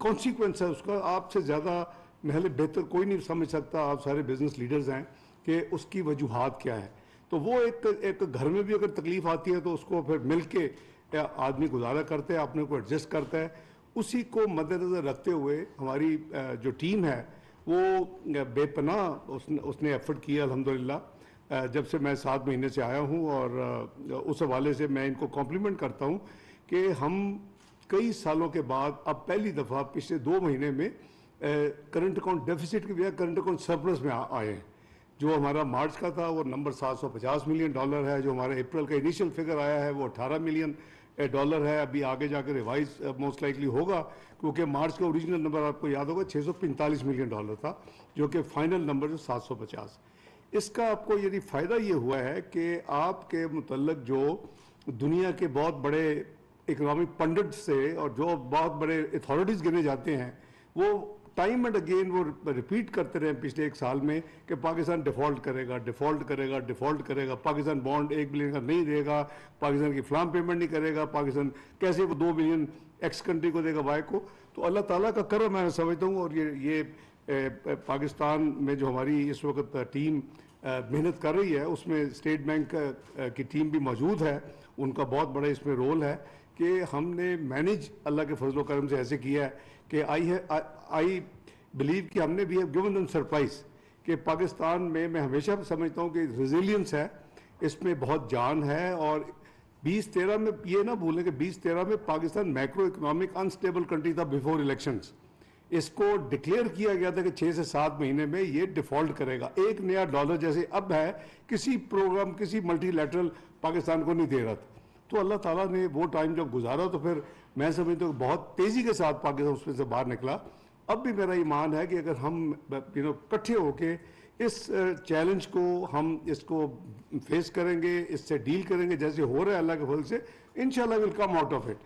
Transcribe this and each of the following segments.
Consequence है उसका, आपसे ज़्यादा महल बेहतर कोई नहीं समझ सकता, आप सारे बिजनेस लीडर्स हैं, कि उसकी वजूहात क्या है। तो वो एक घर में भी अगर तकलीफ आती है तो उसको फिर मिल के आदमी गुजारा करता है, अपने को एडजस्ट करता है। उसी को मद्देनज़र रखते हुए हमारी जो टीम है वो बेपनाह उसने एफर्ट किया अल्हम्दुलिल्लाह, जब से मैं 7 महीने से आया हूँ। और उस हवाले से मैं इनको कॉम्प्लीमेंट करता हूँ कि हम कई सालों के बाद अब पहली दफ़ा पिछले 2 महीने में करंट अकाउंट डेफिसिट की बजाय करंट अकाउंट सरप्लस में आए हैं। जो हमारा मार्च का था वो नंबर $750 मिलियन है, जो हमारा अप्रैल का इनिशियल फिगर आया है वो $18 मिलियन है। अभी आगे जाकर रिवाइज मोस्ट लाइकली होगा, क्योंकि मार्च का ओरिजिनल नंबर आपको याद होगा $645 मिलियन था, जो कि फाइनल नंबर जो 750। इसका आपको यदि फ़ायदा ये हुआ है कि आपके मुतल्लक जो दुनिया के बहुत बड़े इकोनॉमिक पंडित से और जो बहुत बड़े अथॉरिटीज़ गिने जाते हैं, वो टाइम एंड अगेन वो रिपीट करते रहे पिछले 1 साल में कि पाकिस्तान डिफ़ॉल्ट करेगा, डिफ़ॉल्ट करेगा, डिफ़ॉल्ट करेगा, पाकिस्तान बॉन्ड 1 बिलियन का नहीं देगा, पाकिस्तान की फ्लाम पेमेंट नहीं करेगा, पाकिस्तान कैसे वो 2 बिलियन एक्स कंट्री को देगा, वाई को। तो अल्लाह ताला का करम मैं समझता हूँ। और ये पाकिस्तान में जो हमारी इस वक्त टीम मेहनत कर रही है, उसमें स्टेट बैंक की टीम भी मौजूद है, उनका बहुत बड़ा इसमें रोल है कि हमने मैनेज अल्लाह के फजल करम से ऐसे किया है कि आई बिलीव कि हमने भी गिवन देम सरप्राइज कि पाकिस्तान में मैं हमेशा समझता हूँ कि रिजिलियंस है, इसमें बहुत जान है। और 2013 में ये ना भूलें कि 2013 में Pakistan macro economic unstable country था बिफोर इलेक्शंस। इसको डिक्लेयर किया गया था कि 6 से 7 महीने में ये डिफॉल्ट करेगा। एक नया डॉलर जैसे अब है, किसी प्रोग्राम किसी मल्टीलैटरल पाकिस्तान को नहीं दे रहा था। तो अल्लाह ताला ने वो टाइम जब गुजारा तो फिर मैं समझता हूँ बहुत तेज़ी के साथ पाकिस्तान उसमें से बाहर निकला। अब भी मेरा ईमान है कि अगर हम इकट्ठे होके इस चैलेंज को हम इसको फेस करेंगे, इससे डील करेंगे जैसे हो रहा है अल्लाह के फजल से, इंशाल्लाह will come out of it.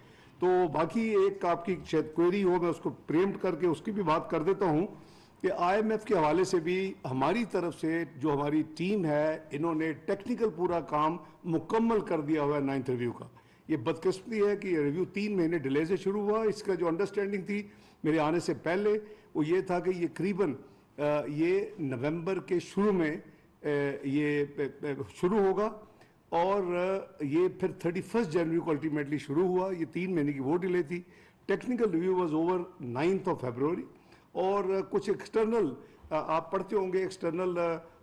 तो बाकी एक आपकी शायद क्वेरी हो, मैं उसको प्रेम्प्ट करके उसकी भी बात कर देता हूँ कि IMF के हवाले से भी हमारी तरफ से जो हमारी टीम है, इन्होंने टेक्निकल पूरा काम मुकम्मल कर दिया हुआ है 9th रिव्यू का। ये बदकिस्मती है कि रिव्यू 3 महीने डिले से शुरू हुआ। इसका जो अंडरस्टैंडिंग थी मेरे आने से पहले वो ये था कि ये करीबन ये नवंबर के शुरू में ये शुरू होगा और ये फिर 31 जनवरी को अल्टीमेटली शुरू हुआ। ये 3 महीने की वो डिले थी। Technical review was over 9th फरवरी। और कुछ एक्सटर्नल आप पढ़ते होंगे, एक्सटर्नल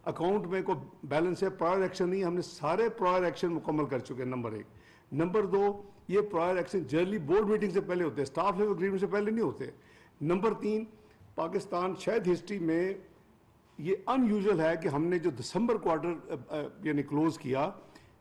अकाउंट में कोई बैलेंस है, प्रायर एक्शन नहीं, हमने सारे प्रायर एक्शन मुकम्मल कर चुके हैं, नंबर 1। नंबर 2, ये prior action generally board meeting से पहले होते हैं, स्टाफ लेवल एग्रीमेंट से पहले नहीं होते। नंबर 3, पाकिस्तान शायद हिस्ट्री में ये अनयूजुअल है कि हमने जो दिसंबर क्वार्टर यानी क्लोज किया,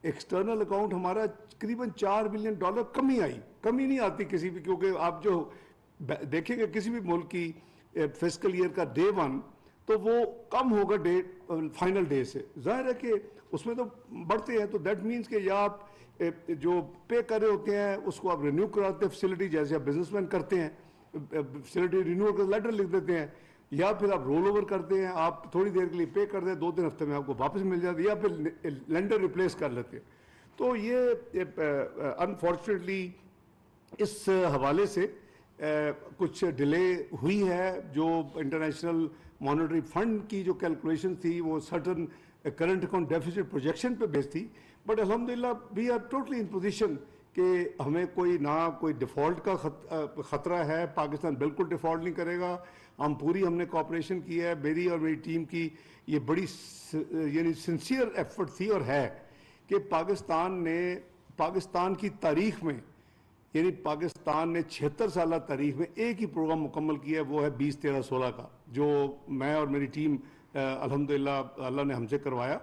एक्सटर्नल अकाउंट हमारा करीबन $4 बिलियन कमी आई। कमी नहीं आती किसी भी, क्योंकि आप जो देखेंगे किसी भी मुल्क की फिस्कल ईयर का डे 1 तो वो कम होगा डे फाइनल डे से, जाहिर है कि उसमें तो बढ़ते हैं। तो दैट मीन्स कि या आप जो पे कर रहे होते हैं उसको आप रिन्यू कराते हैं फैसिलिटी, जैसे आप बिजनेसमैन करते हैं, फैसिलिटी रिन्यूअल का लेटर लिख देते हैं, या फिर आप रोल ओवर करते हैं, आप थोड़ी देर के लिए पे कर दें, 2-3 हफ्ते में आपको वापस मिल जाती है, या फिर लेंडर रिप्लेस कर लेते हैं। तो ये अनफॉर्चुनेटली इस हवाले से कुछ डिले हुई है। जो इंटरनेशनल मॉनेटरी फंड की जो कैलकुलेशन थी वो certain current account deficit projection पे बेस्ड थी, बट अल्हम्दुलिल्लाह we are totally in position कि हमें कोई डिफ़ॉल्ट का ख़तरा है। पाकिस्तान बिल्कुल डिफ़ॉल्ट नहीं करेगा। हमने कोऑपरेशन की है, मेरी और मेरी टीम की ये बड़ी यानी सिंसियर एफर्ट थी और है कि पाकिस्तान की तारीख में, यानी पाकिस्तान ने 76 साल तारीख में एक ही प्रोग्राम मुकम्मल किया है, वो है 2013-16 का, जो मैं और मेरी टीम अल्हम्दुलिल्लाह अल्लाह ने हमसे करवाया।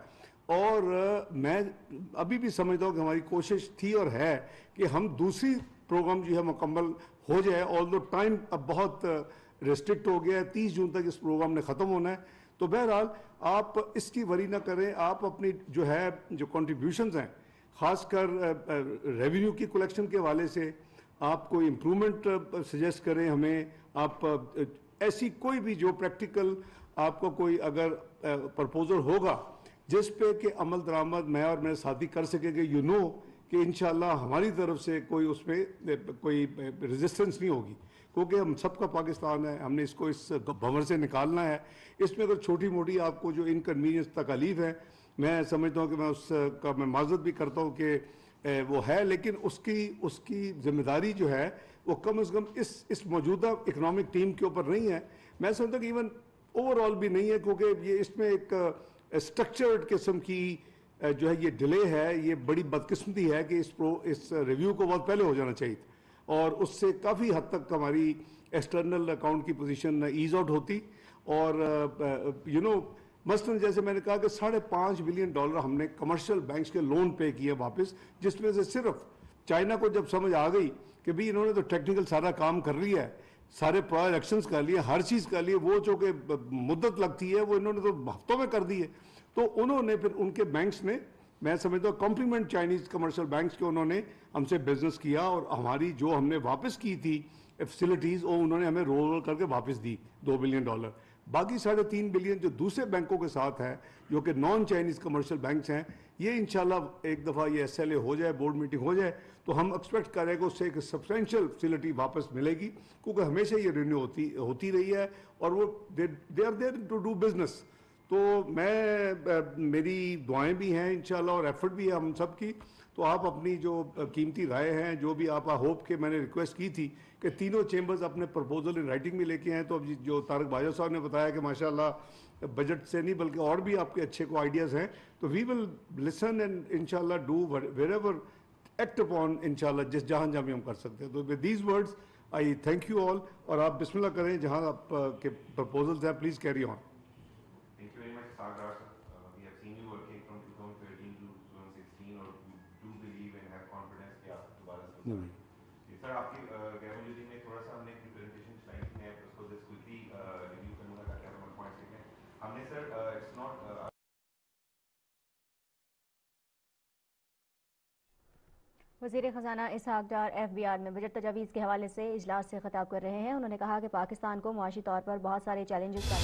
और मैं अभी भी समझता हूँ कि हमारी कोशिश थी और है कि हम दूसरी प्रोग्राम जो है मुकम्मल हो जाए। ऑल्दो टाइम अब बहुत रिस्ट्रिक्ट हो गया है, 30 जून तक इस प्रोग्राम ने ख़त्म होना है। तो बहरहाल आप इसकी वरी ना करें, आप अपनी जो कॉन्ट्रीब्यूशंस हैं, ख़ासकर रेवेन्यू की कलेक्शन के हवाले से आप कोई इम्प्रूवमेंट सजेस्ट करें हमें। आप ऐसी कोई भी जो प्रैक्टिकल आपको कोई अगर प्रपोजल होगा जिस पे कि अमल दरामद मैं और मेरे साथी कर सकेंगे, कि इंशाल्लाह हमारी तरफ से कोई उसमें कोई रेजिस्टेंस नहीं होगी, क्योंकि हम सबका पाकिस्तान है, हमने इसको इस भंवर से निकालना है। इसमें अगर छोटी मोटी आपको जो इनकन्वीनियंस तकालीफ है, मैं समझता हूँ कि मैं उसका मैं माजरत भी करता हूँ कि वो है, लेकिन उसकी जिम्मेदारी जो है वो कम से कम इस मौजूदा इकनॉमिक टीम के ऊपर नहीं है। मैं समझता हूँ कि इवन ओवरऑल भी नहीं है, क्योंकि ये इसमें एक स्ट्रक्चर्ड किस्म की जो है ये डिले है। ये बड़ी बदकिस्मती है कि इस रिव्यू को बहुत पहले हो जाना चाहिए था, और उससे काफ़ी हद तक हमारी एक्सटर्नल अकाउंट की पोजीशन ईज आउट होती। और मसलन जैसे मैंने कहा कि $5.5 बिलियन हमने कमर्शियल बैंक्स के लोन पे किए वापस, जिसमें से सिर्फ चाइना को जब समझ आ गई कि भाई इन्होंने तो टेक्निकल सारा काम कर लिया है, सारे प्रोजेक्शंस कर लिए, हर चीज़ कर लिए, वो जो कि मुद्दत लगती है वो इन्होंने तो हफ्तों में कर दी है। तो उन्होंने फिर उनके बैंक्स ने, मैं समझता हूँ कॉम्प्लीमेंट चाइनीज कमर्शियल बैंक्स के, उन्होंने हमसे बिजनेस किया और हमारी जो हमने वापस की थी फैसिलिटीज़ वो उन्होंने हमें रोल करके वापस दी $2 बिलियन। बाकी $3.5 बिलियन जो दूसरे बैंकों के साथ है, जो कि नॉन चाइनीज़ कमर्शियल बैंक्स हैं, ये इंशाल्लाह एक दफ़ा ये SLA हो जाए, बोर्ड मीटिंग हो जाए, तो हम एक्सपेक्ट कर रहे हैं कि उससे एक सब्सटेंशियल फैसिलिटी वापस मिलेगी, क्योंकि हमेशा ये रिन्यू होती रही है और वो they are there to do business. तो मेरी दुआएं भी हैं इंशाल्लाह और एफर्ट भी है हम सब की। तो आप अपनी जो कीमती राय हैं, जो भी आप होप के मैंने रिक्वेस्ट की थी कि तीनों चेंबर्स अपने प्रपोजल इन राइटिंग में लेके आए, तो अब जो तारक बाजवा साहब ने बताया कि माशाल्लाह बजट से नहीं बल्कि और भी आपके अच्छे को आइडियाज़ हैं, तो वी विल लिसन एंड इंशाल्लाह डू वेरेवर एक्ट अपॉन इंशाल्लाह जहाँ जहाँ भी हम कर सकते हैं। तो with these words I thank you all, और आप बिस्मिल्लाह करें जहाँ आप के प्रपोजल्स हैं, please carry on. Thank you very much, Sagar. We have seen you working from 2013 to 2016, और we do believe and have confidence कि आप दोबारा से नहीं। सर आपकी गैर में थोड़ा सा हमने एक प्रेजेंटेशन चलाई थी, मैं उसको जस्ट क्विकली रिव्यू करूंगा ताकि आप हमारे पॉइंट्स लिखें। हमने सर इट्स नॉट वज़ीर ख़जाना इसहाक़ डार FBR में बजट तजावीज़ के हवाले से इजलास से खिताब कर रहे हैं। उन्होंने कहा कि पाकिस्तान को मुआशी तौर पर बहुत सारे चैलेंजेस का